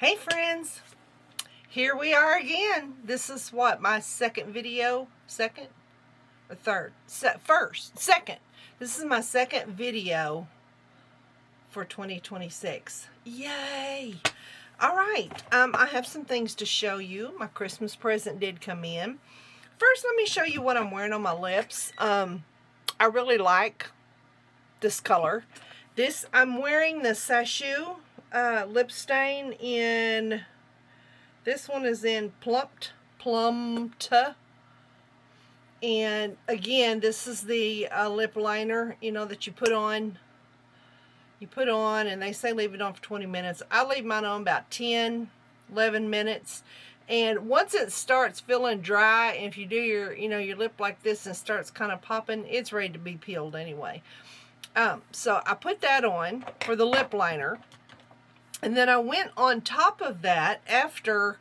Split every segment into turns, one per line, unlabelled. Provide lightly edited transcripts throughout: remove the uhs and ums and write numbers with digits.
Hey friends, here we are again. This is what, my second video, second or third? Second. This is my second video for 2026. Yay! All right, I have some things to show you. My Christmas present did come in. First, let me show you what I'm wearing on my lips. I really like this color. I'm wearing the SACHEU lip stain in, this one is in Plum-ped. And again, this is the lip liner, you know, that you put on. And they say leave it on for 20 minutes. I leave mine on about 10, 11 minutes. And once it starts feeling dry, and if you do your lip like this and starts kind of popping, it's ready to be peeled anyway. So I put that on for the lip liner. And then I went on top of that after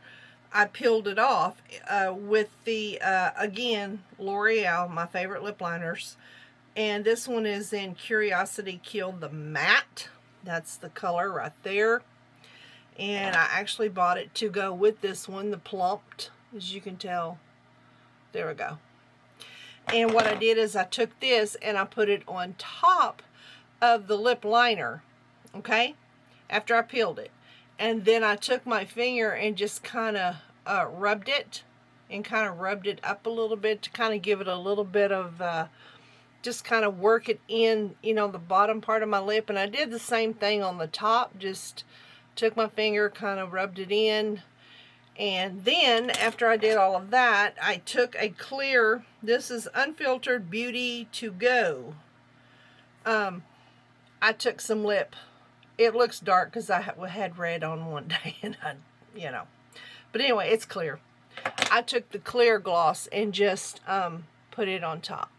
I peeled it off with the, again, L'Oreal, my favorite lip liners. And this one is in Curiosity Kill the Matte. That's the color right there. And I actually bought it to go with this one, the Plum-ped, as you can tell. There we go. And what I did is I took this and I put it on top of the lip liner, okay, after I peeled it. And then I took my finger and just kind of rubbed it and kind of rubbed it up a little bit to kind of give it a little bit of, just kind of work it in, you know, the bottom part of my lip. And I did the same thing on the top, just took my finger, kind of rubbed it in. And then after I did all of that, I took a clear, this is Unfiltered Beauty to Go. I took some lip. It looks dark because I had red on one day, and but anyway, it's clear. I took the clear gloss and just put it on top.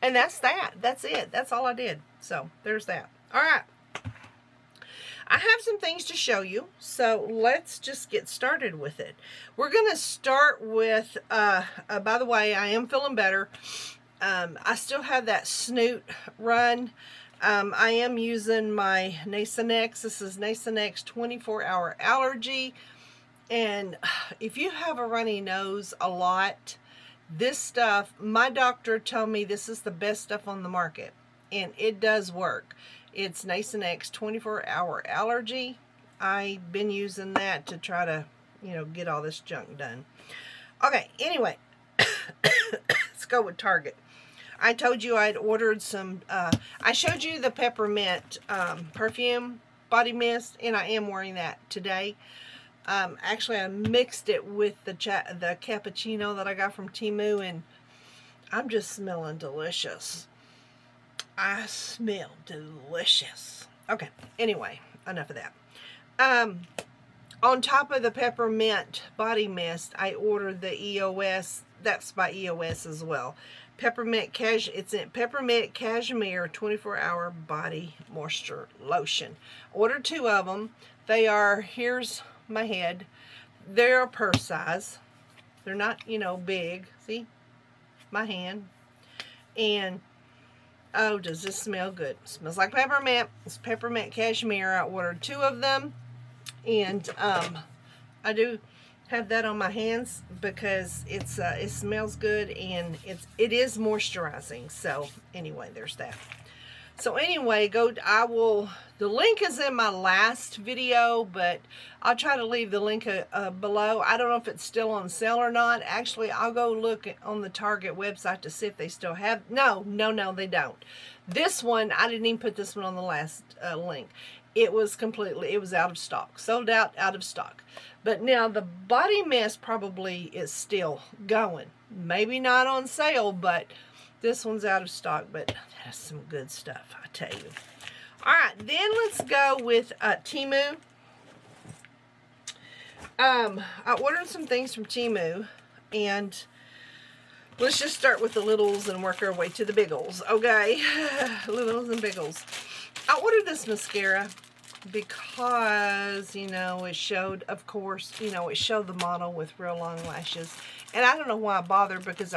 And that's that. That's it. That's all I did. So there's that. All right. I have some things to show you, so let's just get started with it. We're going to start with, by the way, I am feeling better. I still have that snoot run. I am using my Nasonex. This is Nasonex 24-hour allergy. And if you have a runny nose a lot, this stuff, my doctor told me this is the best stuff on the market. And it does work. It's Nasonex 24-hour allergy. I've been using that to try to, get all this junk done. Okay, anyway, let's go with Target. I told you I'd ordered some, I showed you the peppermint perfume body mist, and I am wearing that today. Actually, I mixed it with the cappuccino that I got from Temu, and I'm just smelling delicious. I smell delicious. Okay, anyway, enough of that. On top of the peppermint body mist, I ordered the EOS. That's by EOS as well. It's in Peppermint Cashmere 24-hour body moisture lotion. Ordered 2 of them. They are, here's my head. They're purse size. They're not, big. See? My hand. And oh, does this smell good? It smells like peppermint. It's Peppermint Cashmere. I ordered 2 of them. And I do have that on my hands because it smells good, and it is moisturizing. So anyway, there's that. So anyway, the link is in my last video, but I'll try to leave the link below. I don't know if it's still on sale or not. Actually, I'll go look on the Target website to see if they still have. No, they don't. This one, I didn't even put this one on the last link. It was out of stock. Sold out of stock. But now the body mist probably is still going. Maybe not on sale, but this one's out of stock. But that's some good stuff, I tell you. All right, then let's go with Temu. I ordered some things from Temu, and let's just start with the littles and work our way to the biggles, okay? Littles and biggles. I ordered this mascara because, it showed, of course, it showed the model with real long lashes. And I don't know why I bothered, because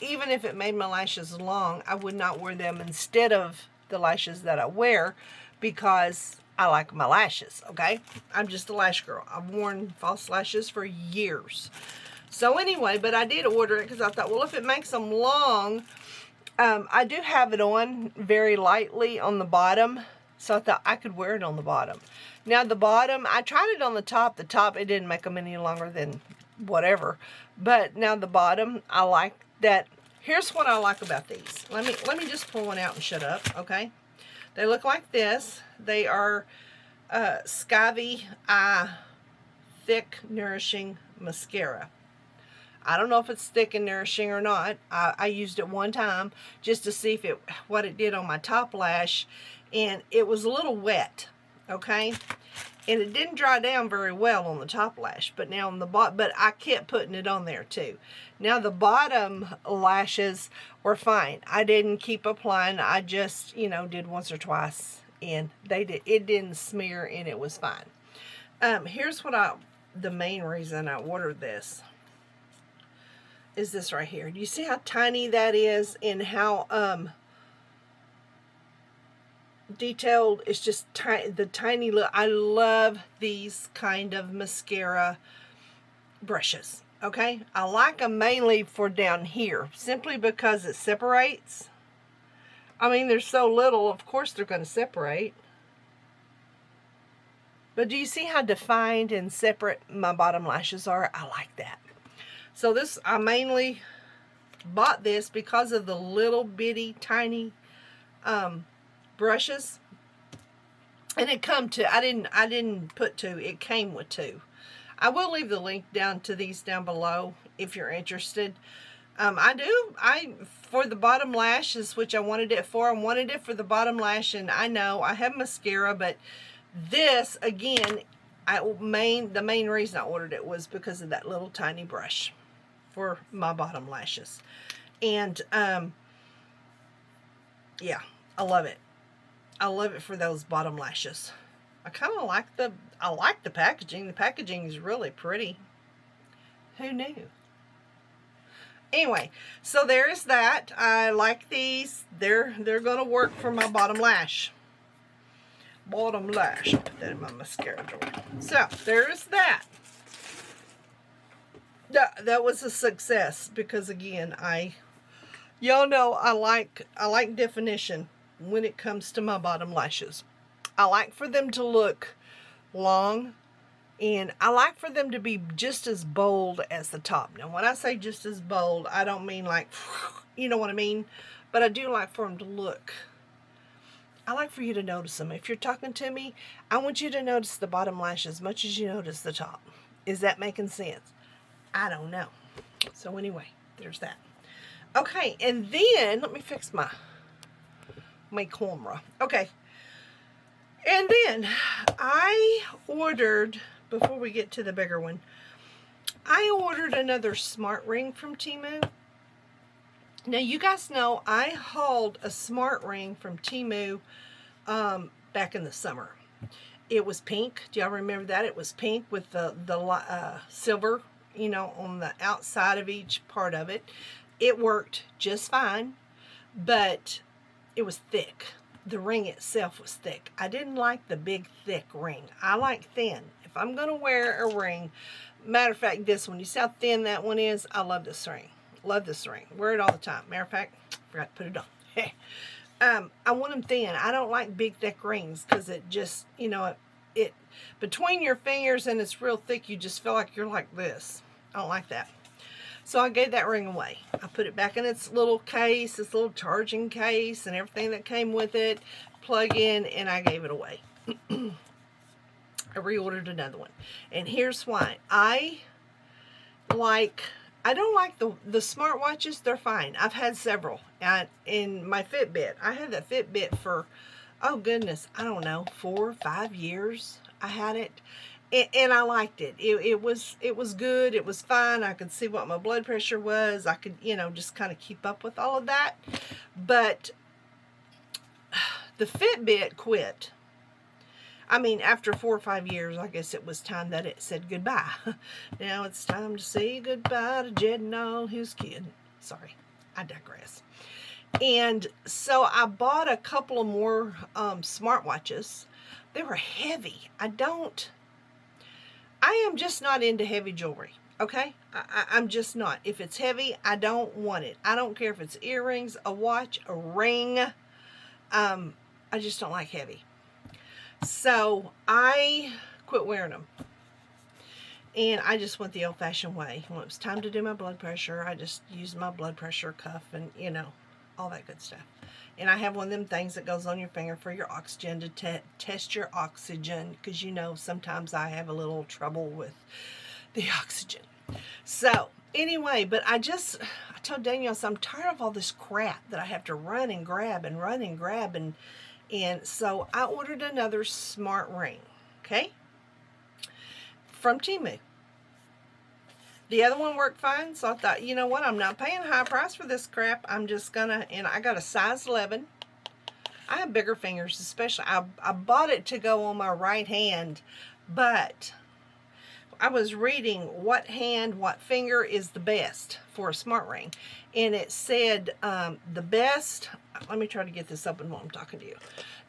even if it made my lashes long, I would not wear them instead of the lashes that I wear, because I like my lashes, okay? I'm just a lash girl. I've worn false lashes for years. So anyway, but I did order it because I thought, well, if it makes them long, I do have it on very lightly on the bottom. So I thought I could wear it on the bottom. Now the bottom, I tried it on the top. The top, it didn't make them any longer than whatever. But now the bottom, I like that. Here's what I like about these. Let me just pull one out and shut up, okay? They look like this. They are Skivy Eye Thick Nourishing Mascara. I don't know if it's thick and nourishing or not. I used it one time just to see if what it did on my top lash, and it was a little wet, okay? And it didn't dry down very well on the top lash, but now on the bottom, but I kept putting it on there too. Now the bottom lashes were fine. I didn't keep applying. I just, you know, did once or twice, and it didn't smear, and it was fine. Here's the main reason I ordered this is this right here. Do you see how tiny that is, and how detailed? It's just the tiny look. I love these kind of mascara brushes, okay? I like them mainly for down here, simply because it separates. I mean, they're so little, of course they're going to separate. But do you see how defined and separate my bottom lashes are? I like that. So this, I mainly bought this because of the little bitty tiny brushes. And it come to, I didn't put two, it came with two. I will leave the link down to these down below if you're interested. For the bottom lashes, which I wanted it for the bottom lash, and I know I have mascara, but this, again, the main reason I ordered it was because of that little tiny brush for my bottom lashes. And yeah, I love it. I love it for those bottom lashes. I kind of like the packaging. The packaging is really pretty. Who knew? Anyway, so there's that. I like these. They're gonna work for my bottom lash. Bottom lash. I'll put that in my mascara drawer. So there's that. That was a success because, again, y'all know I like definition when it comes to my bottom lashes. I like for them to look long, and I like for them to be just as bold as the top. Now, when I say just as bold, I don't mean like, you know what I mean? But I do like for them to look. I like for you to notice them. If you're talking to me, I want you to notice the bottom lash as much as you notice the top. Is that making sense? I don't know. So anyway, there's that. Okay, and then let me fix my camera. Okay. And then I ordered, before we get to the bigger one, I ordered another smart ring from Temu. Now, you guys know I hauled a smart ring from Temu back in the summer. It was pink. Do y'all remember that? It was pink with the silver, you know, on the outside of each part of it. It worked just fine, but it was thick. The ring itself was thick. I didn't like the big, thick ring. I like thin. If I'm going to wear a ring, matter of fact, this one, you see how thin that one is? I love this ring. Love this ring. Wear it all the time. Matter of fact, forgot to put it on. I want them thin. I don't like big, thick rings because it just, you know, it between your fingers and it's real thick, you just feel like you're like this. I don't like that. So I gave that ring away. I put it back in its little case, its little charging case, and everything that came with it, plug in, and I gave it away. I reordered another one. And here's why. I don't like the smartwatches. They're fine. I've had several. In my Fitbit, I had that Fitbit for, oh goodness, I don't know, 4 or 5 years. I had it. And I liked it. It was good. It was fine. I could see what my blood pressure was. I could, you know, just kind of keep up with all of that. But the Fitbit quit. I mean, after 4 or 5 years, I guess it was time that it said goodbye. Now it's time to say goodbye to Jed and all his kid. Sorry, I digress. And so I bought a couple of more smartwatches. They were heavy. I am just not into heavy jewelry. Okay? I'm just not. If it's heavy, I don't want it. I don't care if it's earrings, a watch, a ring. I just don't like heavy. So I quit wearing them. And I just went the old-fashioned way. When it was time to do my blood pressure, I just used my blood pressure cuff and, you know, all that good stuff. And I have one of them things that goes on your finger for your oxygen, to test your oxygen, because, you know, sometimes I have a little trouble with the oxygen. So, anyway, but I told Danielle, so I'm tired of all this crap that I have to run and grab and run and grab. And so I ordered another smart ring, okay, from Temu. The other one worked fine, so I thought, you know what, I'm not paying a high price for this crap. I'm just gonna, and I got a size 11. I have bigger fingers, especially. I bought it to go on my right hand, but I was reading what hand, what finger is the best for a smart ring. And it said the best, let me try to get this open while I'm talking to you.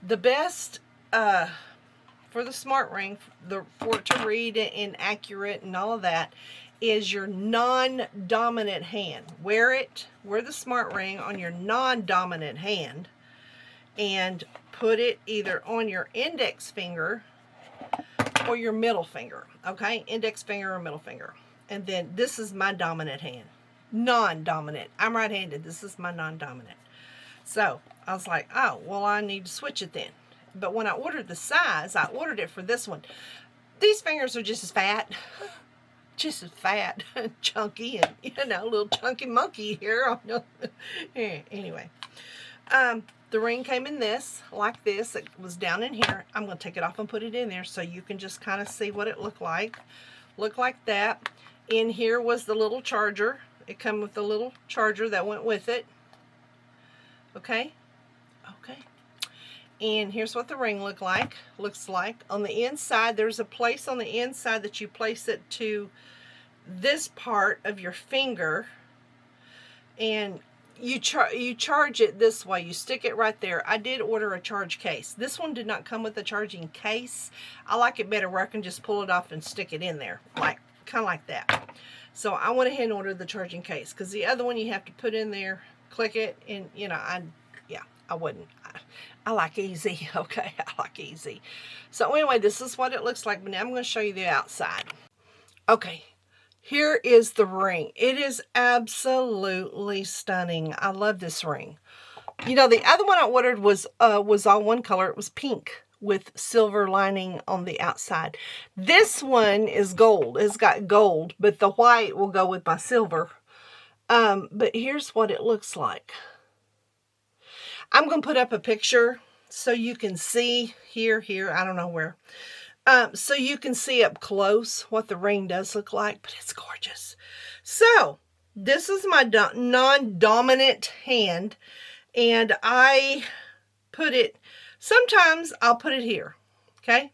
The best for the smart ring, for it to read and accurate and all of that, is your non-dominant hand. Wear the smart ring on your non-dominant hand and put it either on your index finger or your middle finger, okay? Index finger or middle finger. And then this is my dominant hand. Non-dominant. I'm right-handed. This is my non-dominant. So I was like, oh, well, I need to switch it then. But when I ordered the size, I ordered it for this one. These fingers are just as fat. Just as fat and chunky, and, you know, a little chunky monkey here. Anyway, the ring came in this, like this. It was down in here. I'm going to take it off and put it in there so you can just kind of see what it looked like. Looked like that. In here was the little charger. It came with the little charger that went with it. Okay? Okay. And here's what the ring looks like. On the inside, there's a place on the inside that you place it to this part of your finger, and you charge it this way. You stick it right there. I did order a charge case. This one did not come with a charging case. I like it better where I can just pull it off and stick it in there, like kind of like that. So I went ahead and ordered the charging case, because the other one you have to put in there, click it, and, you know, I wouldn't. I like easy, okay? I like easy. So anyway, this is what it looks like, but now I'm going to show you the outside. Okay, here is the ring. It is absolutely stunning. I love this ring. You know, the other one I ordered was all one color. It was pink with silver lining on the outside. This one is gold. It's got gold, but the white will go with my silver. But here's what it looks like. I'm going to put up a picture so you can see here, I don't know where. So you can see up close what the ring does look like, but it's gorgeous. So this is my non-dominant hand, and I put it, sometimes I'll put it here, okay?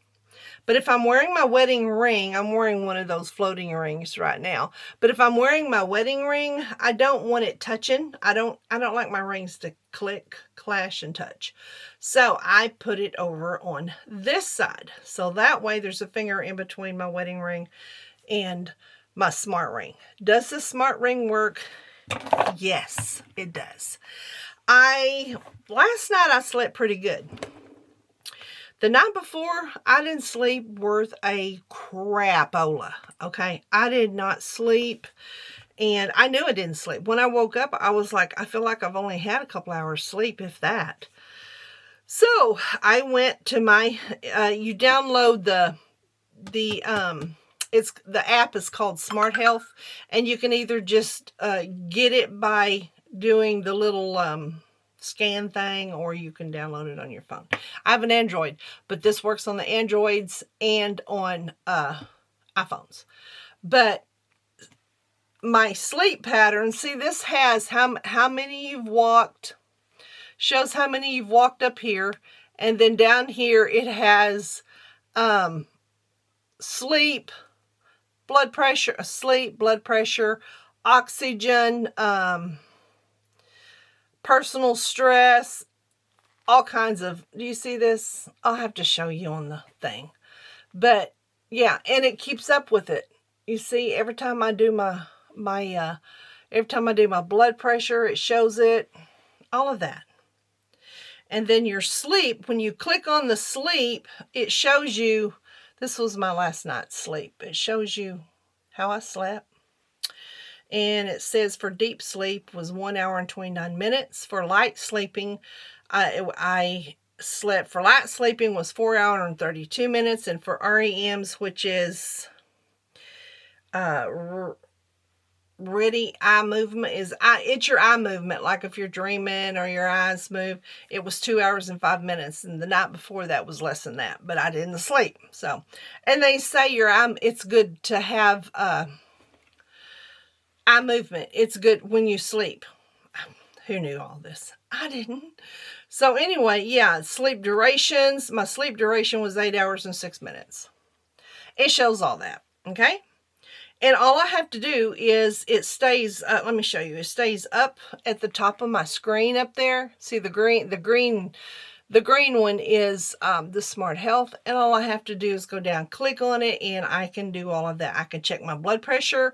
But if I'm wearing my wedding ring, I'm wearing one of those floating rings right now. But if I'm wearing my wedding ring, I don't want it touching. I don't like my rings to click, clash, and touch. So I put it over on this side. So that way there's a finger in between my wedding ring and my smart ring. Does the smart ring work? Yes, it does. Last night I slept pretty good. The night before, I didn't sleep worth a crapola, okay? I did not sleep, and I knew I didn't sleep. When I woke up, I was like, I feel like I've only had a couple hours sleep, if that. So, I went to my, you download the app is called Smart Health, and you can either just get it by doing the little scan thing, or you can download it on your phone. I have an Android, but this works on the Androids and on iPhones. But my sleep pattern, see, this has how many you've walked, shows how many you've walked up here, and then down here it has sleep, blood pressure, oxygen, personal stress, all kinds of, do you see this? I'll have to show you on the thing. But yeah, and it keeps up with it. You see, every time I do every time I do my blood pressure, it shows it, all of that. And then your sleep, when you click on the sleep, it shows you, this was my last night's sleep. It shows you how I slept. And it says for deep sleep was 1 hour and 29 minutes. For light sleeping, I slept, for light sleeping was 4 hours and 32 minutes. And for REMs, which is ready eye movement, it's your eye movement, like if you're dreaming or your eyes move, it was 2 hours and 5 minutes, and the night before that was less than that, but I didn't sleep. So, and they say it's good to have eye movement. It's good when you sleep. Who knew all this? I didn't. So anyway, yeah, sleep durations, my sleep duration was 8 hours and 6 minutes. It shows all that, okay? And all I have to do is, it stays, let me show you, it stays up at the top of my screen up there. See the green one is the Smart Health. And all I have to do is go down, click on it, and I can do all of that. I can check my blood pressure.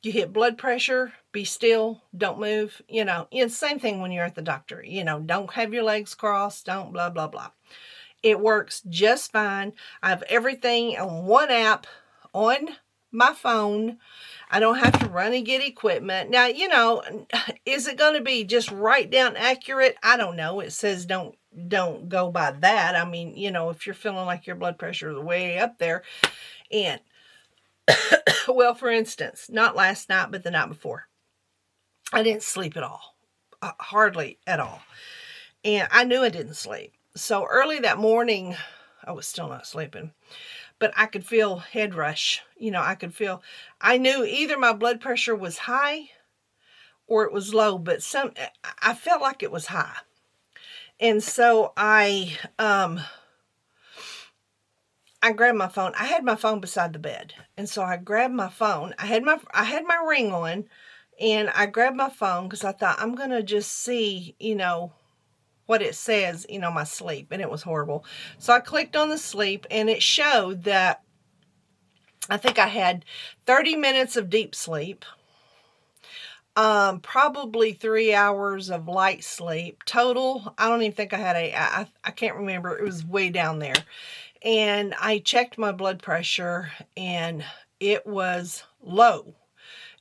You hit blood pressure, be still, don't move. You know, it's the same thing when you're at the doctor. You know, don't have your legs crossed, don't blah, blah, blah. It works just fine. I have everything on one app on my phone. I don't have to run and get equipment. Now, you know, is it going to be just right down accurate? I don't know. It says don't go by that. I mean, you know, if you're feeling like your blood pressure is way up there, and well, for instance, not last night, but the night before, I didn't sleep at all, hardly at all. And I knew I didn't sleep. So early that morning, I was still not sleeping. But I could feel head rush. You know, I knew either my blood pressure was high or it was low, but I felt like it was high. And so I grabbed my phone. I had my phone beside the bed. And so I grabbed my phone. I had my ring on, and I grabbed my phone because I thought, I'm going to just see, you know, what it says, you know, my sleep. And it was horrible. So I clicked on the sleep, and it showed that I think I had 30 minutes of deep sleep, probably 3 hours of light sleep total. I don't even think I had I can't remember. It was way down there. And I checked my blood pressure, and it was low.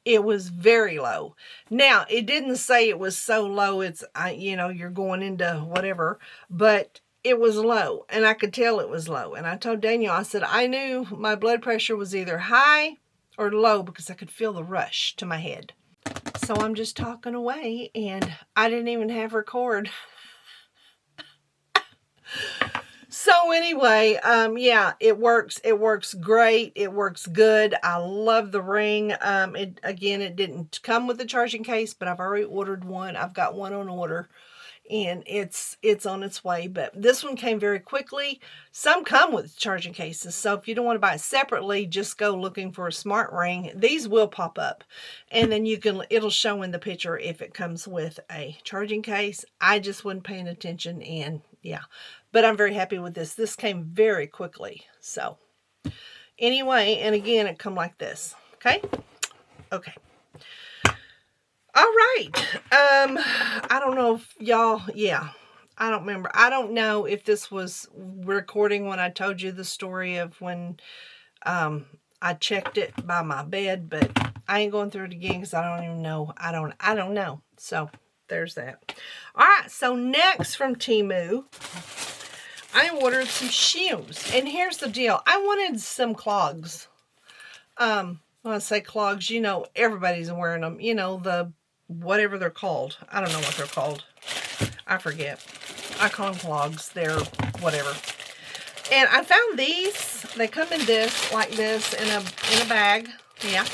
It was very low. Now, it didn't say it was so low, it's, you know, you're going into whatever, but it was low, and I could tell it was low. And I told Daniel, I said, I knew my blood pressure was either high or low because I could feel the rush to my head. So I'm just talking away, and I didn't even have record. So anyway, yeah, it works. It works great. It works good. I love the ring. Again, it didn't come with a charging case, but I've already ordered one. I've got one on order, and it's on its way. But this one came very quickly. Some come with charging cases, so if you don't want to buy it separately, just go looking for a smart ring. These will pop up, and then it'll show in the picture if it comes with a charging case. I just wasn't paying attention, and yeah. But I'm very happy with this. This came very quickly. So anyway, and again, it come like this. Okay. Okay. All right. I don't know if y'all, yeah, I don't remember. I don't know if this was recording when I told you the story of when I checked it by my bed, but I ain't going through it again because I don't even know. I don't know. So there's that. All right. So next from Temu, I ordered some shoes, and here's the deal. I wanted some clogs. When I say clogs, you know, everybody's wearing them. You know, the whatever they're called. I don't know what they're called. I forget. I call them clogs. They're whatever. And I found these. They come in this, like this, in a bag. Yeah.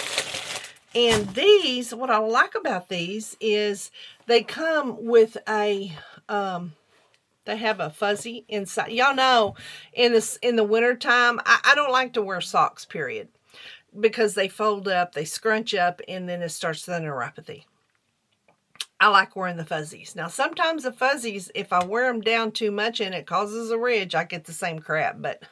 And these, what I like about these is they come with a they have a fuzzy inside. Y'all know in the winter time, I don't like to wear socks, period. Because they fold up, they scrunch up, and then it starts the neuropathy. I like wearing the fuzzies. Now, sometimes the fuzzies, if I wear them down too much and it causes a ridge, I get the same crap. But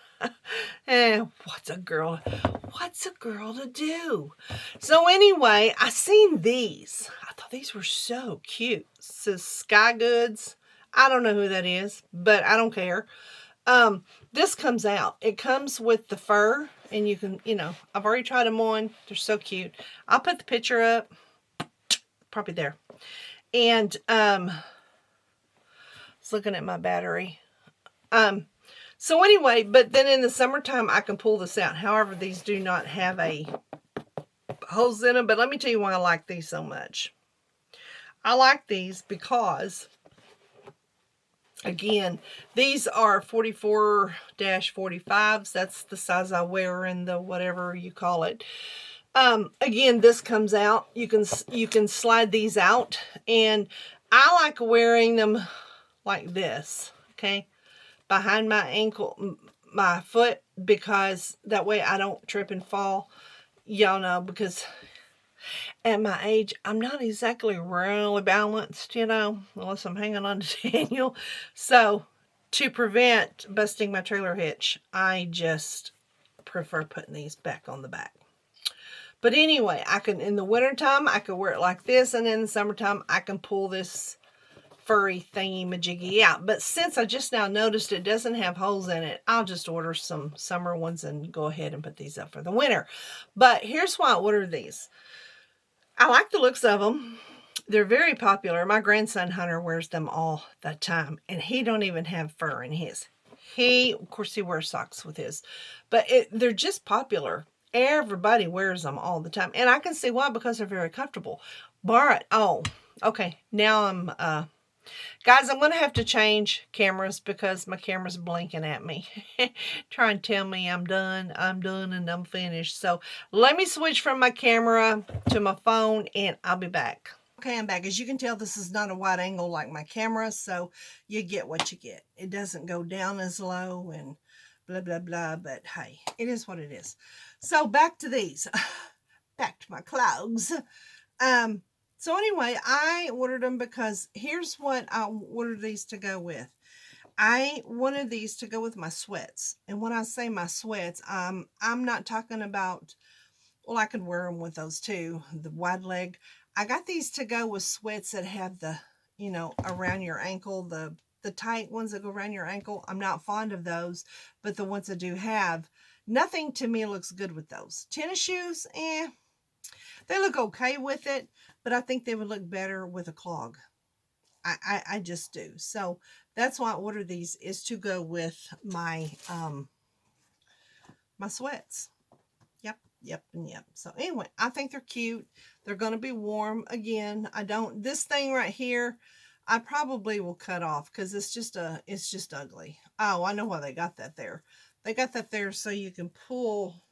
what's a girl to do? So anyway, I seen these. I thought these were so cute. This is Sky Goods. I don't know who that is, but I don't care. This comes out. It comes with the fur, and you can, I've already tried them on. They're so cute. I'll put the picture up. Probably there. And I was looking at my battery. So anyway, but then in the summertime I can pull this out. However, these do not have a holes in them. But let me tell you why I like these so much. I like these because, again, these are 44-45s. That's the size I wear in the whatever you call it. Again, this comes out. You can slide these out, and I like wearing them like this, okay, behind my ankle, my foot, because that way I don't trip and fall. Y'all know, because at my age, I'm not exactly really balanced, unless I'm hanging on to Daniel. So to prevent busting my trailer hitch, I just prefer putting these back on the back. But anyway, I can, in the wintertime, I can wear it like this. And in the summertime, I can pull this furry thingy-majiggy out. But since I just now noticed it doesn't have holes in it, I'll just order some summer ones and go ahead and put these up for the winter. But here's why I ordered these. I like the looks of them. They're very popular. My grandson Hunter wears them all the time. And he don't even have fur in his. Of course, he wears socks with his. But they're just popular. Everybody wears them all the time. And I can see why, because they're very comfortable. But, okay. Now I'm, guys, I'm going to have to change cameras because my camera's blinking at me. Trying to tell me I'm done, and I'm finished. So let me switch from my camera to my phone and I'll be back. Okay, I'm back. As you can tell, this is not a wide angle like my camera, so you get what you get. It doesn't go down as low and blah, blah, blah, but hey, it is what it is. So back to these. Back to my clothes. So anyway, I ordered them because here's what I ordered these to go with. I wanted these to go with my sweats. And when I say my sweats, I'm not talking about, well, I could wear them with those too, the wide leg. I got these to go with sweats that have the, around your ankle, the tight ones that go around your ankle. I'm not fond of those, but the ones I do have, nothing to me looks good with those. Tennis shoes, they look okay with it, but I think they would look better with a clog. I just do. So that's why I ordered these, is to go with my my sweats. Yep, and yep. So anyway, I think they're cute. They're going to be warm. Again, this thing right here, I probably will cut off because it's just ugly. Oh, I know why they got that there. They got that there so you can pull.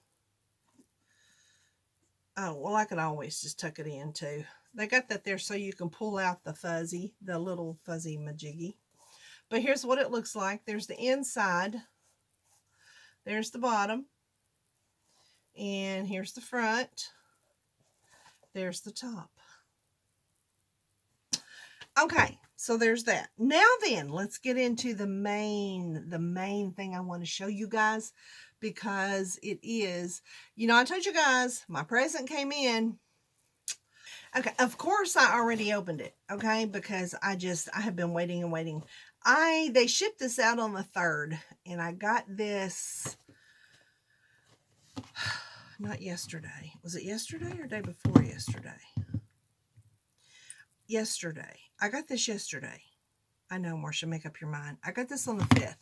Oh, well, I could always just tuck it in too. They got that there so you can pull out the little fuzzy majiggy. But here's what it looks like. There's the inside. There's the bottom. And here's the front. There's the top. Okay, so there's that. Now then, let's get into the main thing I want to show you guys, because it is, I told you guys my present came in. Okay, of course I already opened it, okay, because I have been waiting and waiting. They shipped this out on the 3rd, and I got this not yesterday. Was it yesterday or day before yesterday? Yesterday. I got this yesterday. I know, Marsha, make up your mind. I got this on the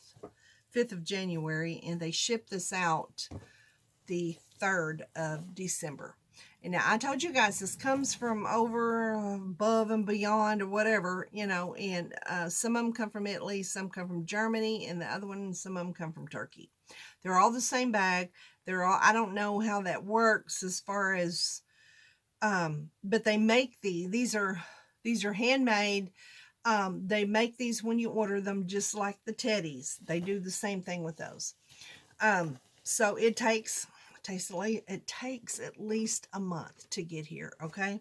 5th of January, and they shipped this out the 3rd of December. And now I told you guys this comes from over, above and beyond, or whatever, and some of them come from Italy, some come from Germany, and the other ones, some of them come from Turkey. They're all the same bag. I don't know how that works as far as, but they make these are handmade. They make these when you order them, just like the teddies. They do the same thing with those. So it takes at least a month to get here. Okay.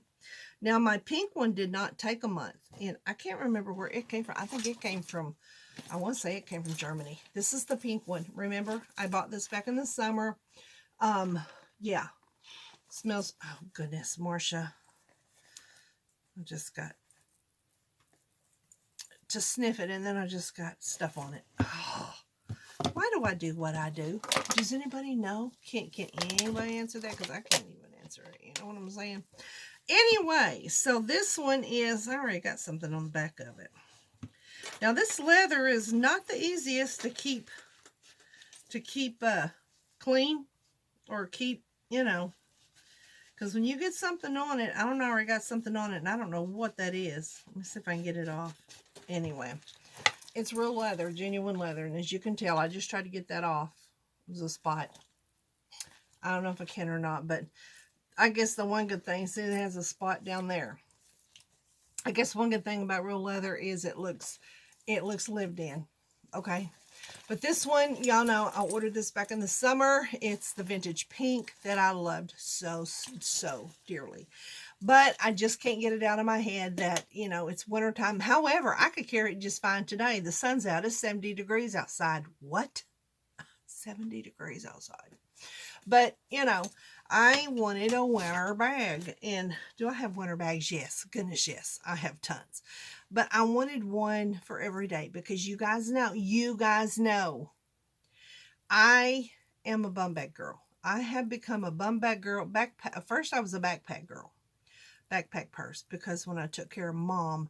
Now, my pink one did not take a month. And I can't remember where it came from. I think it came from, I want to say it came from Germany. This is the pink one. Remember, I bought this back in the summer. Yeah. Smells, oh goodness, Marsha. I just got to sniff it, and then I just got stuff on it. Oh, why do I do what I do? Does anybody know? Can anybody answer that? Because I can't even answer it. You know what I'm saying? Anyway, so this one is, I already got something on the back of it. Now, this leather is not the easiest to keep clean or keep, you know, because when you get something on it, I don't know, I already got something on it, and I don't know what that is. Let me see if I can get it off. Anyway, it's real leather, genuine leather, and as you can tell, I just tried to get that off. It was a spot. I don't know if I can or not, but I guess the one good thing is it has a spot down there. I guess one good thing about real leather is it looks lived in. Okay. But this one, y'all know, I ordered this back in the summer. It's the vintage pink that I loved so dearly. But I just can't get it out of my head that, you know, it's wintertime. However, I could carry it just fine today. The sun's out. It's 70 degrees outside. What? 70 degrees outside. But, you know, I wanted a winter bag. And do I have winter bags? Yes. Goodness, yes. I have tons. But I wanted one for every day because you guys know, I am a BUMBAG girl. I have become a BUMBAG girl. First, I was a backpack girl. Backpack purse, because when I took care of Mom,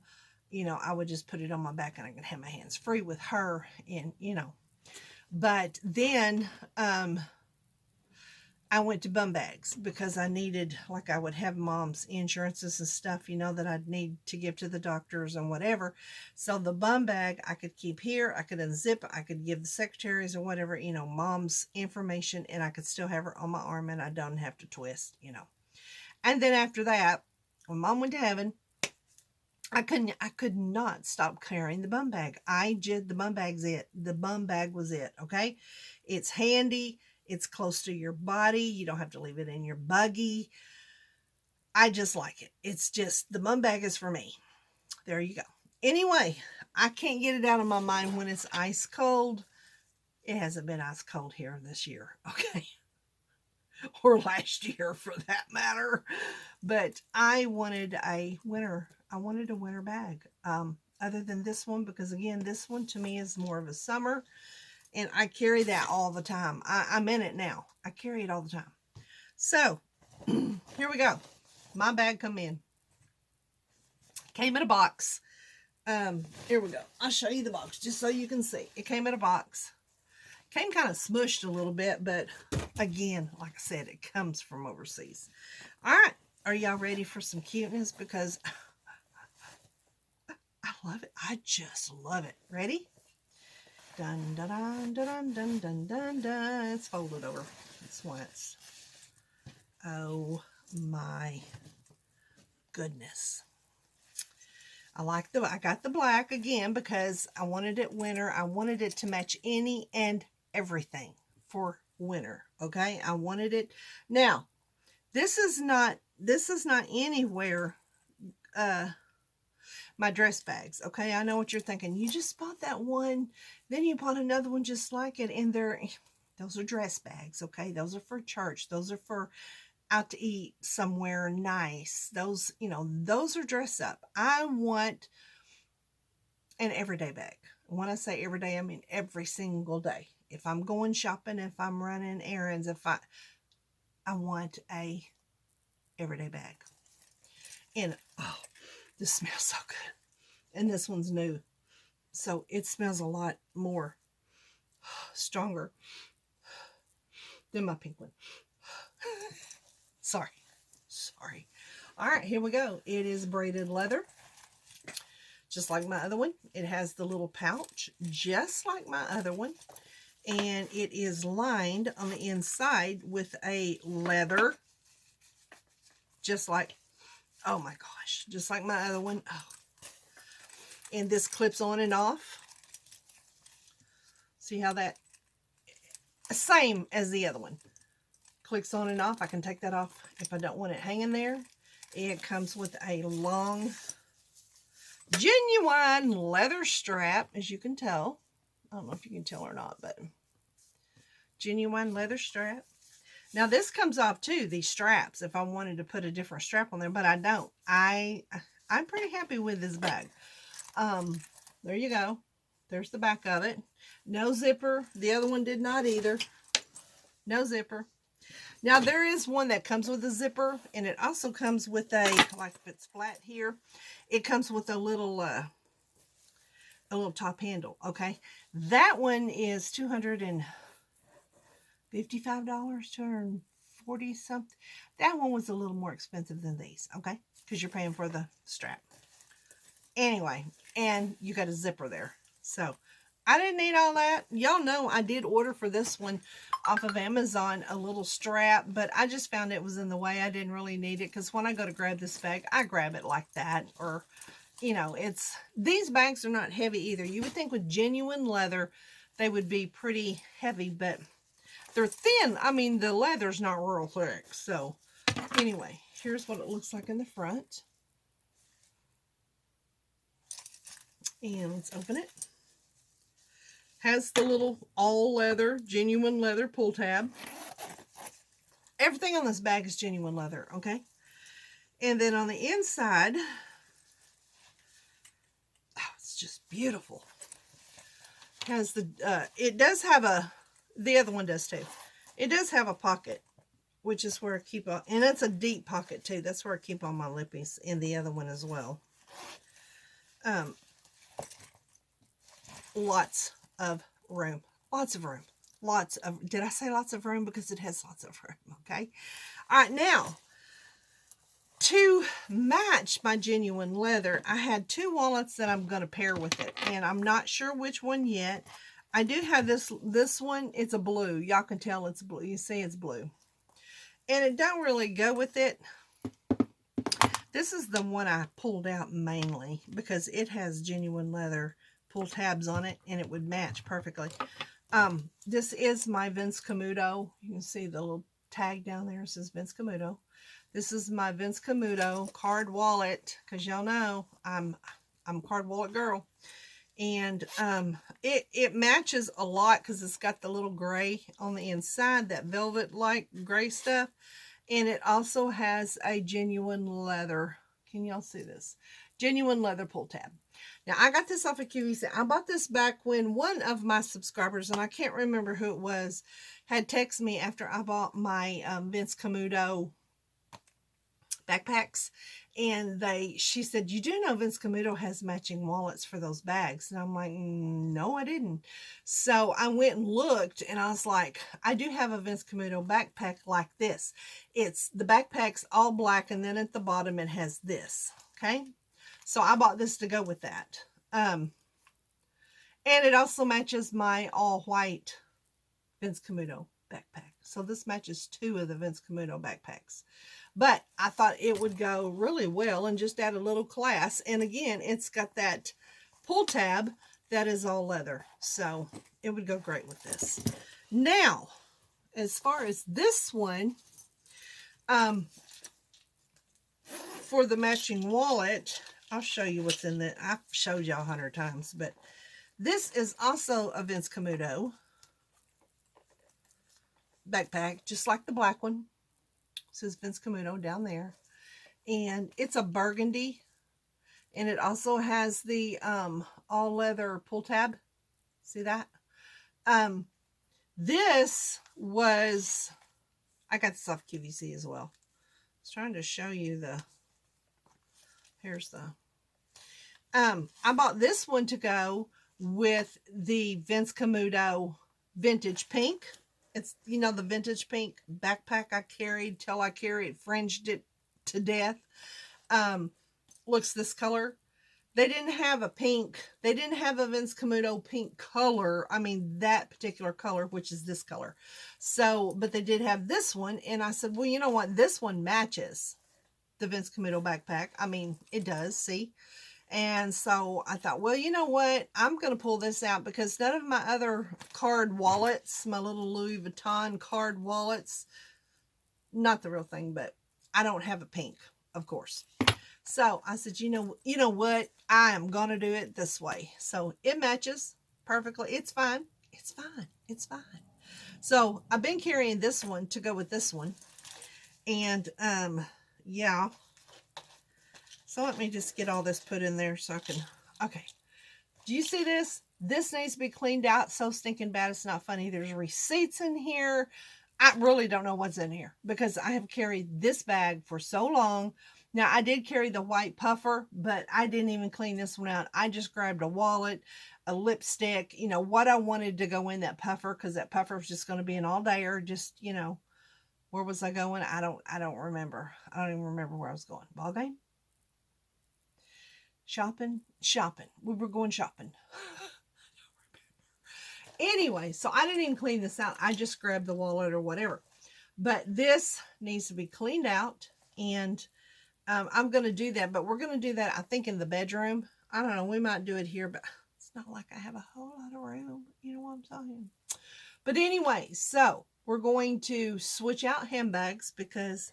you know, I would just put it on my back and I could have my hands free with her, and, you know. But then, I went to BUMBAGs because I needed, like, I would have Mom's insurances and stuff, you know, that I'd need to give to the doctors and whatever. So the BUMBAG I could keep here. I could unzip. I could give the secretaries or whatever, you know, Mom's information, and I could still have her on my arm and I don't have to twist, you know. And then after that, when Mom went to heaven, I could not stop carrying the BUMBAG. The BUMBAG's it. The BUMBAG was it. Okay. It's handy. It's close to your body. You don't have to leave it in your buggy. I just like it. It's just, the BUMBAG is for me. There you go. Anyway, I can't get it out of my mind when it's ice cold. It hasn't been ice cold here this year. Okay. Or last year for that matter. But I wanted a winter bag. Other than this one, because again, this one to me is more of a summer. And I carry that all the time. I'm in it now. I carry it all the time. So, here we go. My bag come in. Came in a box. Here we go. I'll show you the box just so you can see. It came in a box. Came kind of smushed a little bit, but again, like I said, it comes from overseas. All right. Are y'all ready for some cuteness? Because I love it. I just love it. Ready? Dun, dun, dun, dun, dun, dun, dun, dun. It's folded over. That's why it's... Oh my goodness. I got the black again because I wanted it winter. I wanted it to match any and everything for winter. Okay. I wanted it. Now, this is not anywhere, my dress bags. Okay. I know what you're thinking. You just bought that one. Then you bought another one just like it. And those are dress bags. Okay. Those are for church. Those are for out to eat somewhere nice. Those, you know, those are dress up. I want an everyday bag. When I say every day, I mean every single day. If I'm going shopping, if I'm running errands, I want a everyday bag. And oh, this smells so good. And this one's new. So it smells a lot more stronger than my pink one. Sorry. All right, here we go. It is braided leather. Just like my other one. It has the little pouch, just like my other one. And it is lined on the inside with a leather. Just like, oh my gosh, just like my other one. Oh. And this clips on and off. See how that, same as the other one. Clicks on and off. I can take that off if I don't want it hanging there. It comes with a long, genuine leather strap, as you can tell. I don't know if you can tell or not, but genuine leather strap. Now this comes off too, these straps, if I wanted to put a different strap on there, but I don't. I'm pretty happy with this bag. There you go. There's the back of it. No zipper. The other one did not either. No zipper. Now there is one that comes with a zipper, and it also comes with a, like if it's flat here, it comes with a little top handle. Okay, that one is $255, $240 something. That one was a little more expensive than these. Okay, because you're paying for the strap. Anyway, and you got a zipper there. So I didn't need all that. Y'all know I did order for this one off of Amazon a little strap, but I just found it was in the way. I didn't really need it because when I go to grab this bag, I grab it like that. Or, you know, these bags are not heavy either. You would think with genuine leather, they would be pretty heavy, but they're thin. I mean, the leather's not real thick. So anyway, here's what it looks like in the front. And let's open it. Has the little all leather, genuine leather pull tab. Everything on this bag is genuine leather, okay? And then on the inside, oh, it's just beautiful. Has the, it does have the other one does too. It does have a pocket, which is where I keep on, and it's a deep pocket too. That's where I keep all my lippies, and the other one as well. Lots of room. Lots of room. Lots of, did I say lots of room? Because it has lots of room, okay? All right, now, to match my genuine leather, I had two wallets that I'm going to pair with it, and I'm not sure which one yet. I do have this one. It's a blue. Y'all can tell it's blue. You see it's blue. And it don't really go with it. This is the one I pulled out mainly because it has genuine leather pull tabs on it, and it would match perfectly. This is my Vince Camuto. You can see the little tag down there. It says Vince Camuto. This is my Vince Camuto card wallet, because y'all know I'm a card wallet girl. And it matches a lot because it's got the little gray on the inside, that velvet like gray stuff. And it also has a genuine leather. Can y'all see this? Genuine leather pull tab. Now, I got this off of QVC. I bought this back when one of my subscribers, and I can't remember who it was, had texted me after I bought my Vince Camuto backpacks. And she said, you do know Vince Camuto has matching wallets for those bags. And I'm like, no, I didn't. So I went and looked, and I was like, I do have a Vince Camuto backpack like this. The backpack's all black, and then at the bottom it has this. Okay. So I bought this to go with that. And it also matches my all white Vince Camuto backpack. So this matches two of the Vince Camuto backpacks. But I thought it would go really well and just add a little class. And again, it's got that pull tab that is all leather. So it would go great with this. Now, as far as this one, for the matching wallet, I'll show you what's in it. I've showed y'all 100 times, but this is also a Vince Camuto backpack, just like the black one. It says Vince Camuto down there. And it's a burgundy. And it also has the all leather pull tab. See that? This was, I got this off QVC as well. I was trying to show you here's the, I bought this one to go with the Vince Camuto vintage pink. It's, you know, the vintage pink backpack I carried till I carried, fringed it to death. Looks this color. They didn't have a pink. They didn't have a Vince Camuto pink color. I mean, that particular color, which is this color. So, but they did have this one. And I said, well, you know what? This one matches the Vince Camuto backpack. I mean, it does, see? And so I thought, well, you know what? I'm going to pull this out because none of my other card wallets, my little Louis Vuitton card wallets, not the real thing, but I don't have a pink. of course. So I said, you know what? I am going to do it this way. So it matches perfectly. It's fine. It's fine. It's fine. So I've been carrying this one to go with this one. And, yeah. So let me just get all this put in there so I can, okay. Do you see this? This needs to be cleaned out so stinking bad. It's not funny. There's receipts in here. I really don't know what's in here because I have carried this bag for so long. Now, I did carry the white puffer, but I didn't even clean this one out. I just grabbed a wallet, a lipstick, you know, what I wanted to go in that puffer, because that puffer was just going to be an all day, or just, you know, where was I going? I don't remember. I don't even remember where I was going. Ball game? Shopping. We were going shopping. Anyway, so I didn't even clean this out. I just grabbed the wallet or whatever. But this needs to be cleaned out, and I'm going to do that. But we're going to do that, I think, in the bedroom. I don't know. We might do it here, but it's not like I have a whole lot of room. You know what I'm saying? But anyway, so we're going to switch out handbags because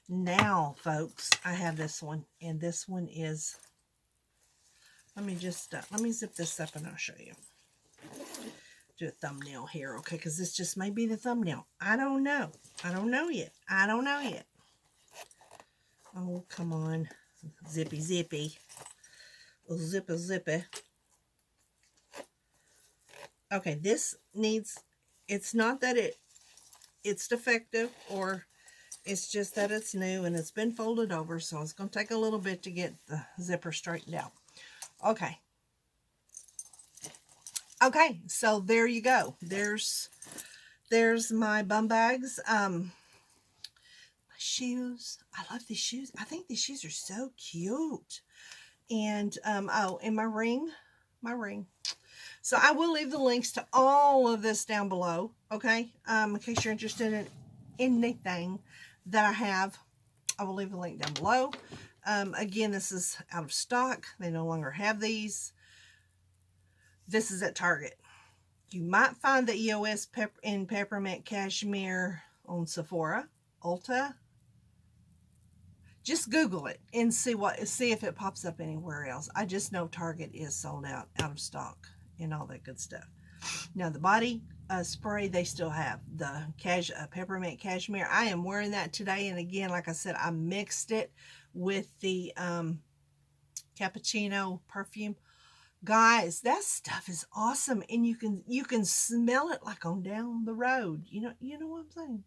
now, folks, I have this one. And this one is... Let me just, let me zip this up and I'll show you. Do a thumbnail here, okay? Because this just may be the thumbnail. I don't know. I don't know yet. I don't know yet. Oh, come on. Zippy, zippy. Zippy, zippy. Okay, this needs, it's not that it's defective, or it's just that it's new and it's been folded over. So it's going to take a little bit to get the zipper straightened out. Okay. Okay, so there you go. There's my bum bags. My shoes. I love these shoes. I think these shoes are so cute. And oh, and my ring. So I will leave the links to all of this down below, okay? In case you're interested in anything that I have, I will leave the link down below. Again, this is out of stock. They no longer have these. This is at Target. You might find the EOS in Peppermint Cashmere on Sephora, Ulta. Just Google it and see if it pops up anywhere else. I just know Target is sold out of stock and all that good stuff. Now the body spray, they still have the Peppermint Cashmere. I am wearing that today, and again, like I said, I mixed it with the cappuccino perfume. Guys, that stuff is awesome, and you can smell it like on down the road. You know what I'm saying?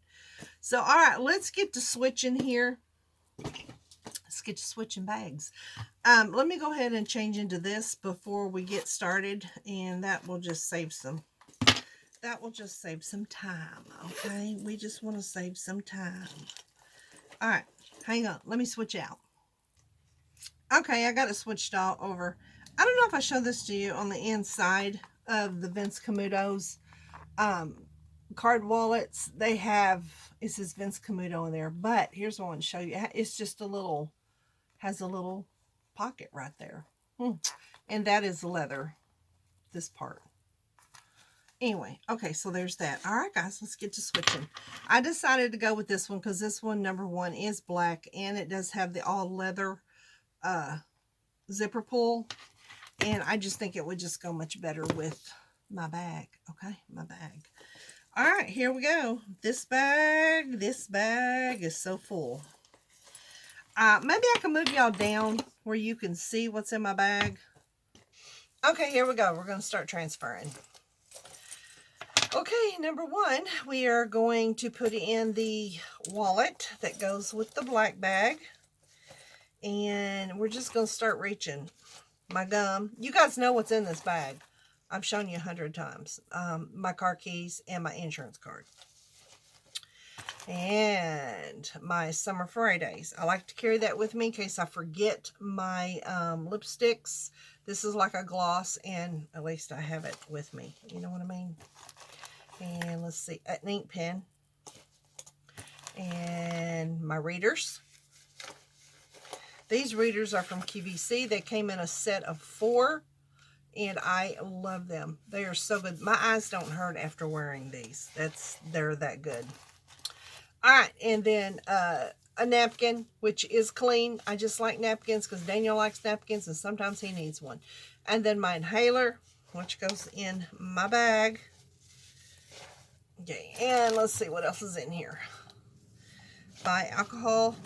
So all right, let's get to switching here. Let's get to switching bags. Let me go ahead and change into this before we get started, and that will just save some time. Okay, we just want to save some time. All right, hang on, let me switch out. Okay, I got it switched all over. I don't know if I showed this to you on the inside of the Vince Camuto's card wallets. They have, it says Vince Camuto in there, but here's what I want to show you. It's just has a little pocket right there. And that is leather, this part. Anyway, okay, so there's that. All right, guys, let's get to switching. I decided to go with this one because this one, number one, is black, and it does have the all leather zipper pull, and I just think it would just go much better with my bag. Okay, my bag. All right, here we go. This bag is so full. Maybe I can move y'all down where you can see what's in my bag. Okay, here we go. We're going to start transferring. Okay, number one, we are going to put in the wallet that goes with the black bag. And we're just going to start reaching. My gum. You guys know what's in this bag. I've shown you 100 times. My car keys and my insurance card. And my Summer Fridays. I like to carry that with me in case I forget my lipsticks. This is like a gloss, and at least I have it with me. You know what I mean? And let's see, an ink pen. And my readers. These readers are from QVC. They came in a set of 4, and I love them. They are so good. My eyes don't hurt after wearing these. They're that good. All right, and then a napkin, which is clean. I just like napkins because Daniel likes napkins and sometimes he needs one. And then my inhaler, which goes in my bag. Okay, and let's see what else is in here. Buy alcohol.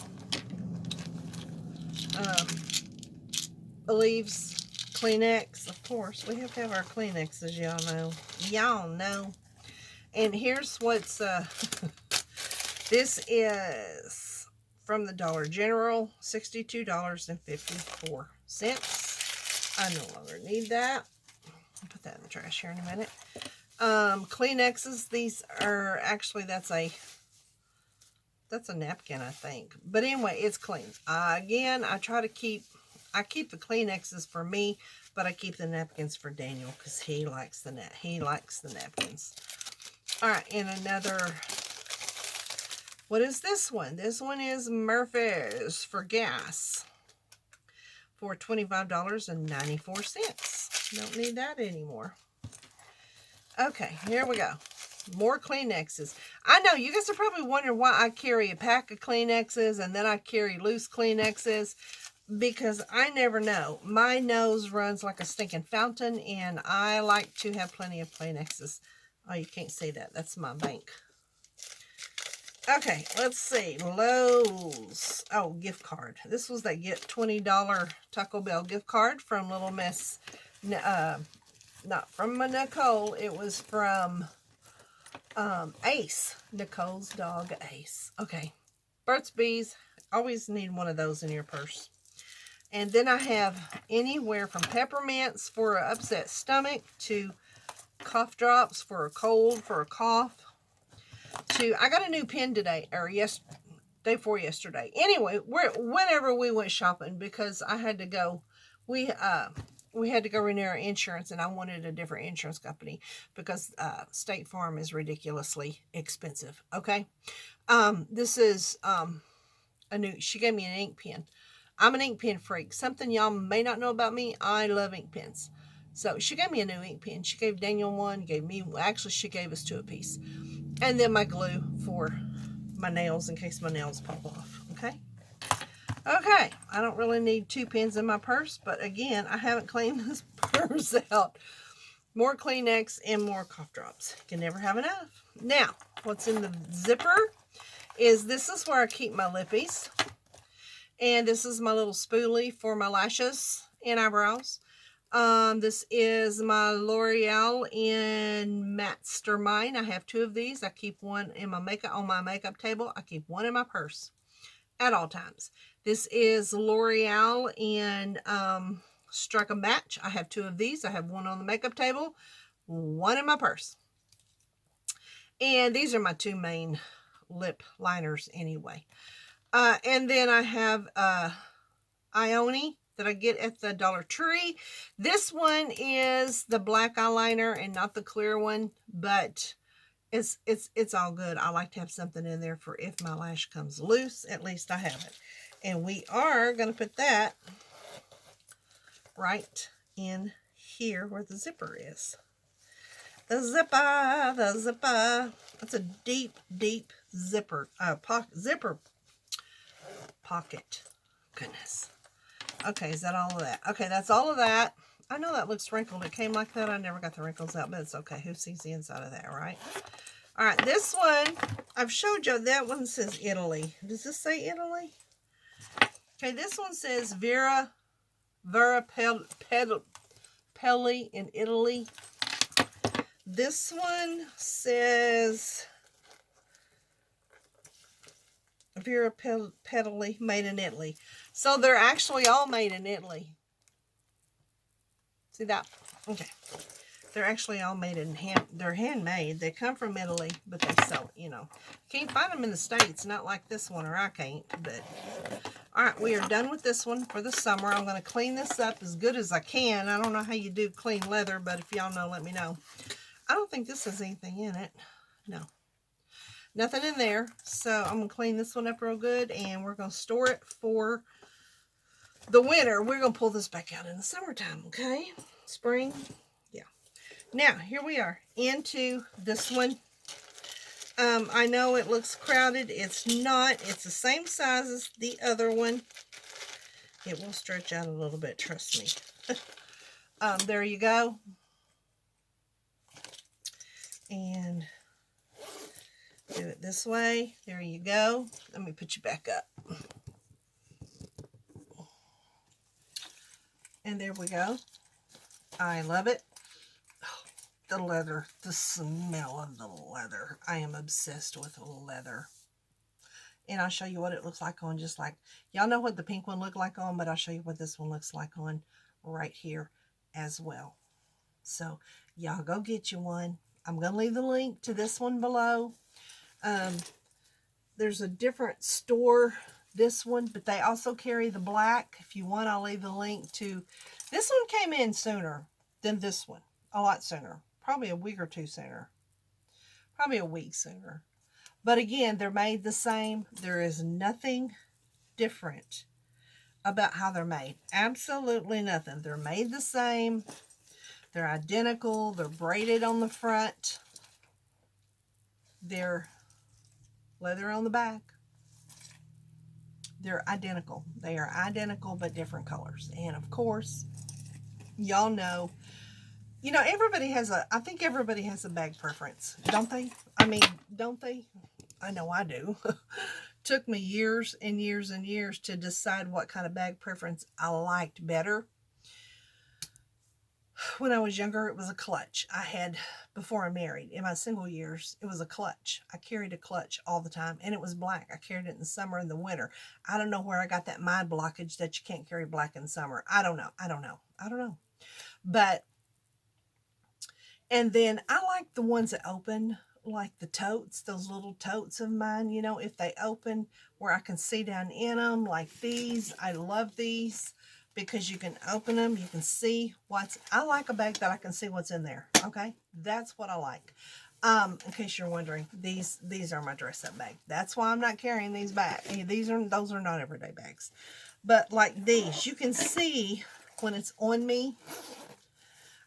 Leaves. Kleenex, of course. We have to have our Kleenexes, y'all know. Y'all know. And here's what's, this is from the Dollar General, $62.54. I no longer need that. I'll put that in the trash here in a minute. Kleenexes, these are, actually, that's a napkin, I think. But anyway, it's clean. Again, I keep the Kleenexes for me, but I keep the napkins for Daniel because he likes the napkins. All right, and another, what is this one? This one is Murphy's for gas for $25.94. Don't need that anymore. Okay, here we go. More Kleenexes. I know, you guys are probably wondering why I carry a pack of Kleenexes and then I carry loose Kleenexes. Because I never know. My nose runs like a stinking fountain, and I like to have plenty of Kleenexes. Oh, you can't see that. That's my bank. Okay, let's see. Lowe's. Oh, gift card. This was that get $20 Taco Bell gift card from Little Miss. Not from Nicole. It was from Ace. Nicole's dog, Ace. Okay. Burt's Bees. Always need one of those in your purse. And then I have anywhere from peppermints for an upset stomach to cough drops for a cold, for a cough, to, I got a new pen today, or day before yesterday. Anyway, whenever we went shopping, because I had to go, we had to go renew our insurance, and I wanted a different insurance company because State Farm is ridiculously expensive. Okay. This is she gave me an ink pen. I'm an ink pen freak. Something y'all may not know about me, I love ink pens. So she gave me a new ink pen. She gave Daniel one, gave me, actually she gave us 2 apiece. And then my glue for my nails in case my nails pop off. Okay. Okay. I don't really need 2 pens in my purse, but again, I haven't cleaned this purse out. More Kleenex and more cough drops. You can never have enough. Now, what's in the zipper is, this is where I keep my lippies. And this is my little spoolie for my lashes and eyebrows. This is my L'Oreal in Mastermind. I have 2 of these. I keep one in my on my makeup table. I keep one in my purse at all times. This is L'Oreal in Strike a Match. I have 2 of these. I have one on the makeup table, one in my purse. And these are my 2 main lip liners anyway. And then I have Ione that I get at the Dollar Tree. This one is the black eyeliner and not the clear one, but it's all good. I like to have something in there for if my lash comes loose, at least I have it. And we are going to put that right in here where the zipper is. The zipper. That's a deep, deep zipper, zipper pocket. Goodness. Okay, is that all of that? Okay, that's all of that. I know that looks wrinkled. It came like that. I never got the wrinkles out, but it's okay. Who sees the inside of that, right? All right, this one, I've showed you. That one says Italy. Does this say Italy? Okay, this one says Vera Pelli in Italy. This one says Vera Pelli, made in Italy. So they're actually all made in Italy. See that? Okay. They're actually all made in they're handmade. They come from Italy, but they sell, you know. Can't find them in the States, not like this one, or I can't, but. All right, we are done with this one for the summer. I'm going to clean this up as good as I can. I don't know how you do clean leather, but if y'all know, let me know. I don't think this has anything in it. No. Nothing in there. So I'm going to clean this one up real good, and we're going to store it for the winter. We're going to pull this back out in the summertime, okay? Spring. Yeah. Now, here we are into this one. I know it looks crowded. It's not. It's the same size as the other one. It will stretch out a little bit, trust me. There you go. And do it this way. There you go. Let me put you back up. And there we go. I love it. Oh, the leather, the smell of the leather. I am obsessed with leather. And I'll show you what it looks like on, just like, y'all know what the pink one looked like on, but I'll show you what this one looks like on right here as well. So y'all go get you one. I'm going to leave the link to this one below. There's a different store, this one, but they also carry the black. If you want, I'll leave the link to, this one came in sooner than this one, a lot sooner, probably a week or two sooner, probably a week sooner. But again, they're made the same. There is nothing different about how they're made. Absolutely nothing. They're made the same. They're identical. They're braided on the front. They're leather on the back. They're identical. They are identical but different colors. And of course, y'all know, you know, everybody has a, I think everybody has a bag preference, don't they? I mean, don't they? I know I do. Took me years and years and years to decide what kind of bag preference I liked better. When I was younger, it was a clutch. I had, before I married, in my single years, it was a clutch. I carried a clutch all the time, and it was black. I carried it in the summer and the winter. I don't know where I got that mind blockage that you can't carry black in summer. I don't know. I don't know. I don't know. But, and then I like the ones that open, like the totes, those little totes of mine, you know, if they open where I can see down in them, like these. I love these because you can open them, you can see what's, I like a bag that I can see what's in there, okay? That's what I like. In case you're wondering, these are my dress-up bag. That's why I'm not carrying these back. Those are not everyday bags. But like these, you can see when it's on me,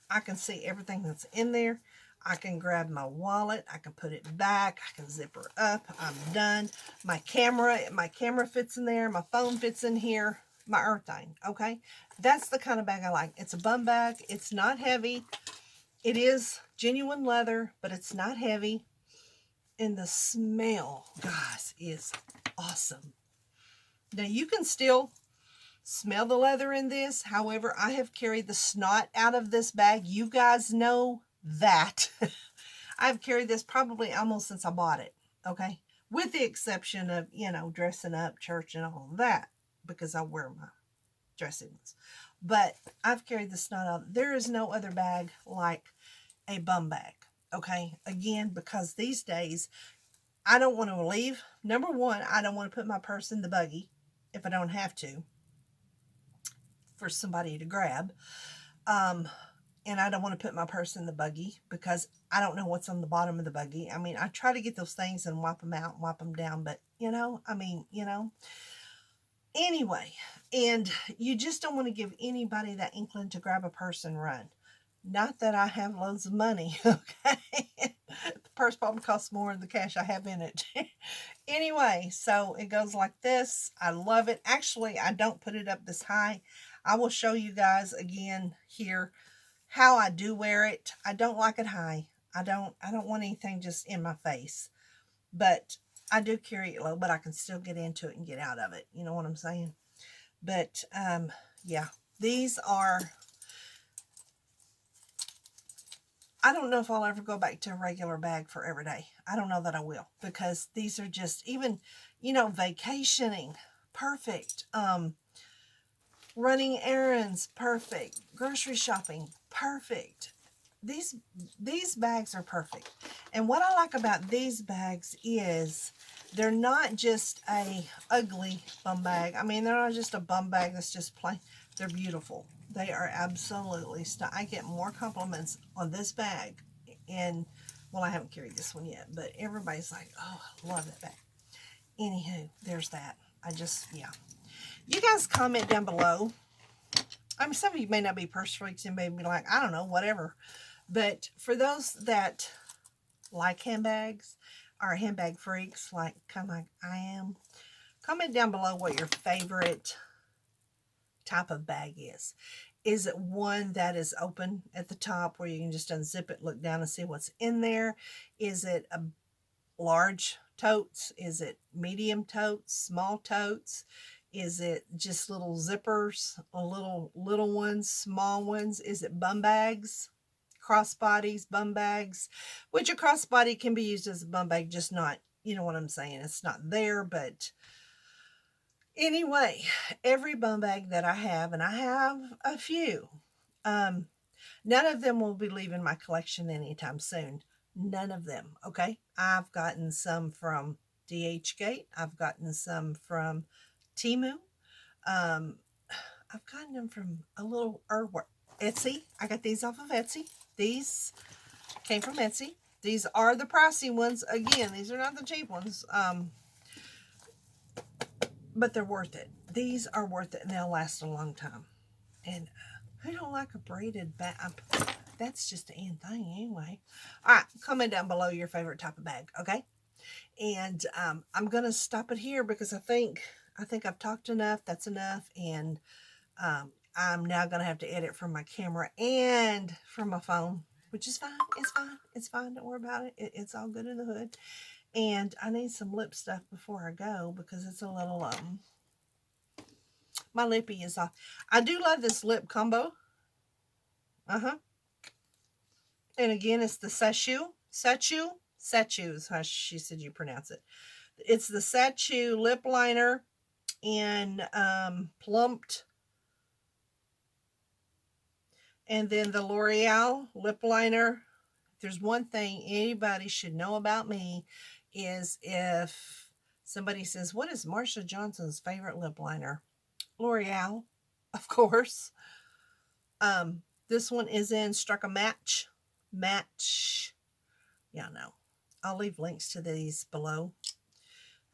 I can see everything that's in there. I can grab my wallet, I can put it back, I can zip her up, I'm done. My camera fits in there, my phone fits in here, my everything, okay? That's the kind of bag I like. It's a bum bag, it's not heavy. It is genuine leather, but it's not heavy. And the smell, guys, is awesome. Now you can still smell the leather in this. However, I have carried the snot out of this bag. You guys know that. I've carried this probably almost since I bought it, okay? With the exception of, you know, dressing up, church, and all of that, because I wear my dressy ones. But I've carried the snot out. There is no other bag like a bum bag, okay? Again, because these days, I don't want to leave. Number one, I don't want to put my purse in the buggy if I don't have to for somebody to grab. And I don't want to put my purse in the buggy because I don't know what's on the bottom of the buggy. I mean, I try to get those things and wipe them out and wipe them down, but you know, I mean, you know. Anyway, and you just don't want to give anybody that inkling to grab a purse and run. Not that I have loads of money, okay? The purse probably costs more than the cash I have in it. Anyway, so it goes like this. I love it. Actually, I don't put it up this high. I will show you guys again here how I do wear it. I don't like it high. I don't want anything just in my face. But I do carry it low, but I can still get into it and get out of it. You know what I'm saying? But yeah, these are, I don't know if I'll ever go back to a regular bag for every day. I don't know that I will, because these are just, even, you know, vacationing, perfect. Running errands, perfect. Grocery shopping, perfect. These bags are perfect. And what I like about these bags is they're not just a ugly bum bag. I mean, they're not just a bum bag that's just plain. They're beautiful. They are absolutely stunning. I get more compliments on this bag. And, well, I haven't carried this one yet, but everybody's like, oh, I love that bag. Anywho, there's that. Yeah. You guys comment down below. I mean, some of you may not be purse freaks and may be like, I don't know, whatever. But for those that like handbags, are handbag freaks, like kind of like I am, comment down below what your favorite type of bag is. Is it one that is open at the top where you can just unzip it, look down and see what's in there? Is it a large totes? Is it medium totes, small totes? Is it just little zippers, little ones, small ones? Is it bum bags, crossbodies, bum bags? Which a crossbody can be used as a bum bag, just not, you know what I'm saying, it's not there. But anyway, every bum bag that I have, and I have a few, none of them will be leaving my collection anytime soon. None of them, okay? I've gotten some from DHgate. I've gotten some from Temu. I've gotten them from a little Etsy. I got these off of Etsy. These came from Etsy. These are the pricey ones. Again, these are not the cheap ones. But they're worth it. These are worth it, and they'll last a long time. And who don't like a braided bag? That's just the end thing anyway. All right, comment down below your favorite type of bag, okay? And I'm going to stop it here because I think I've talked enough. That's enough. And I'm now going to have to edit from my camera and from my phone, which is fine. It's fine. It's fine. Don't worry about it. It's all good in the hood. And I need some lip stuff before I go because it's a little, my lippy is off. I do love this lip combo. And again, it's the SACHEU is how she said you pronounce it. It's the SACHEU lip liner in Plum-ped. And then the L'Oreal lip liner. If there's one thing anybody should know about me is if somebody says, what is Marsha Johnson's favorite lip liner? L'Oreal, of course. This one is in Struck a Match. Yeah, no. I'll leave links to these below.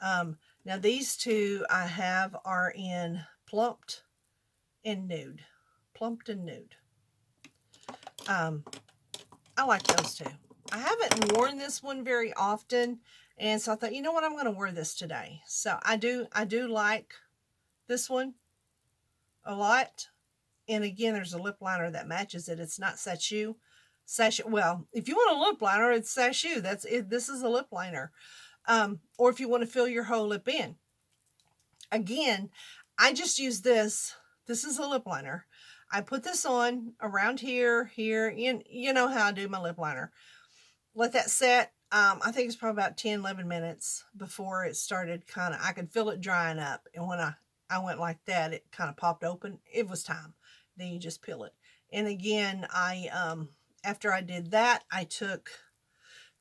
Now these two I have are in Plumped and Nude. Plumped and Nude. I like those two. I haven't worn this one very often, and so I thought, you know what, I'm going to wear this today. So I do like this one a lot. And again, there's a lip liner that matches it. It's not SACHEU. Well, if you want a lip liner, it's SACHEU. That's it. This is a lip liner. Or if you want to fill your whole lip in. Again, I just use this. This is a lip liner. I put this on around here. You know how I do my lip liner. Let that set. I think it's probably about 10, 11 minutes before it started I could feel it drying up. And when I went like that, it kind of popped open. It was time. Then you just peel it. And again, after I did that, I took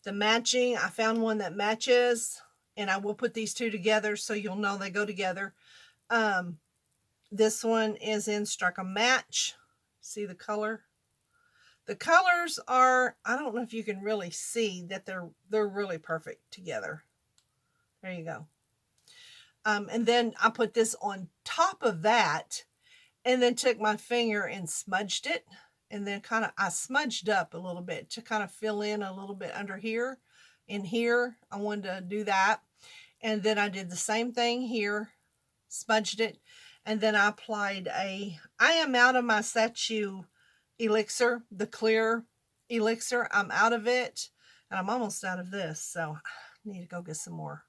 the matching. I found one that matches, and I will put these two together so you'll know they go together. This one is in Struck a Match. See the color? The colors are, I don't know if you can really see that they're really perfect together. There you go. And then I put this on top of that, and then took my finger and smudged it. And then I smudged up a little bit to kind of fill in a little bit under here. In here, I wanted to do that. And then I did the same thing here, smudged it. And then I applied I am out of my SACHEU elixir, the clear elixir. I'm out of it. And I'm almost out of this. So I need to go get some more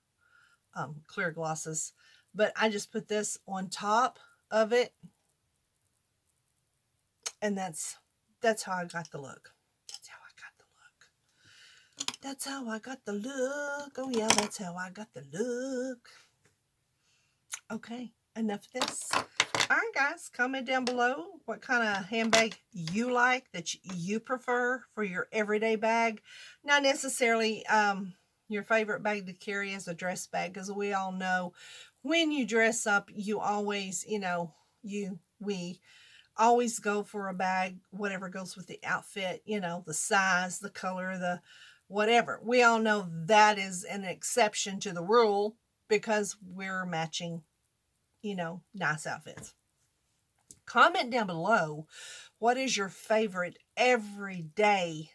clear glosses. But I just put this on top of it. And that's how I got the look. That's how I got the look. Oh yeah, that's how I got the look. Okay, enough of this. All right, guys, comment down below what kind of handbag you like, that you prefer for your everyday bag. Not necessarily your favorite bag to carry as a dress bag, because we all know when you dress up, you always, we always go for a bag, whatever goes with the outfit, the size, the color, the whatever. We all know that is an exception to the rule because we're matching, nice outfits. Comment down below, what is your favorite everyday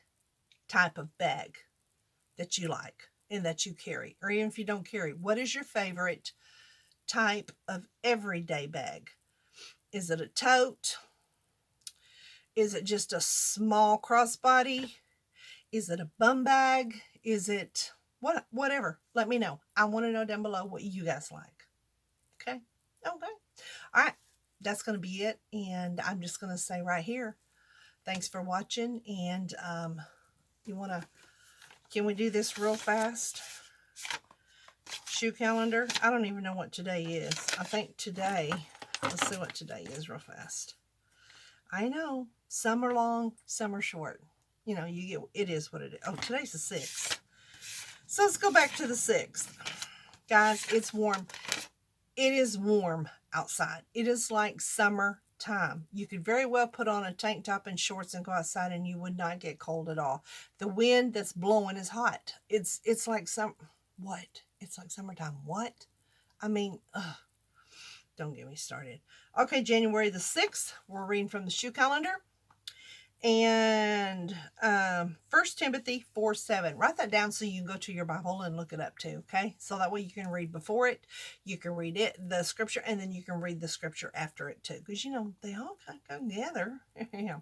type of bag that you like? and that you carry, or even if you don't carry, what is your favorite type of everyday bag? Is it a tote? Is it just a small crossbody? Is it a bum bag? Is it whatever? Let me know. I want to know down below what you guys like. Okay? Okay. All right. That's going to be it. And I'm just going to say right here, thanks for watching. And can we do this real fast? Shoe calendar. I don't even know what today is. I think today, let's see what today is real fast. I know, some are long, some are short. You know, it is what it is. Oh, today's the 6th. So let's go back to the 6th. Guys, it's warm. It is warm outside. It is like summertime. You could very well put on a tank top and shorts and go outside and you would not get cold at all. The wind that's blowing is hot. It's like what? It's like summertime. What? I mean, ugh. Don't get me started. Okay, January the 6th, we're reading from the shoe calendar. And 1 Timothy 4:7. Write that down so you can go to your Bible and look it up too, okay? So that way you can read before it, you can read it, the scripture, and then you can read the scripture after it too. Because, you know, they all kind of go together. Yeah.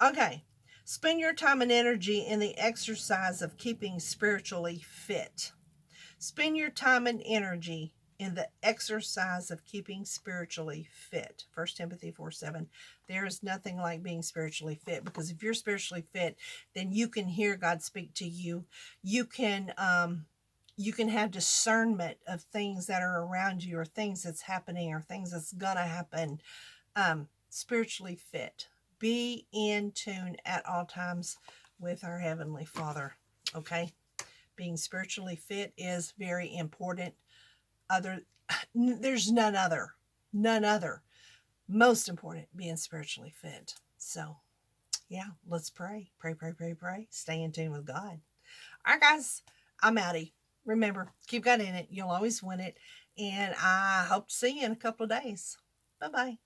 Okay. Spend your time and energy in the exercise of keeping spiritually fit. Spend your time and energy in the exercise of keeping spiritually fit. 1 Timothy 4:7. There is nothing like being spiritually fit, because if you're spiritually fit, then you can hear God speak to you. You can have discernment of things that are around you, or things that's happening, or things that's gonna happen. Spiritually fit. Be in tune at all times with our Heavenly Father. Okay? Being spiritually fit is very important. There's none other. Most important, being spiritually fit. So, yeah, let's pray. Pray. Stay in tune with God. All right, guys, I'm outie. Remember, keep God in it. You'll always win it. And I hope to see you in a couple of days. Bye-bye.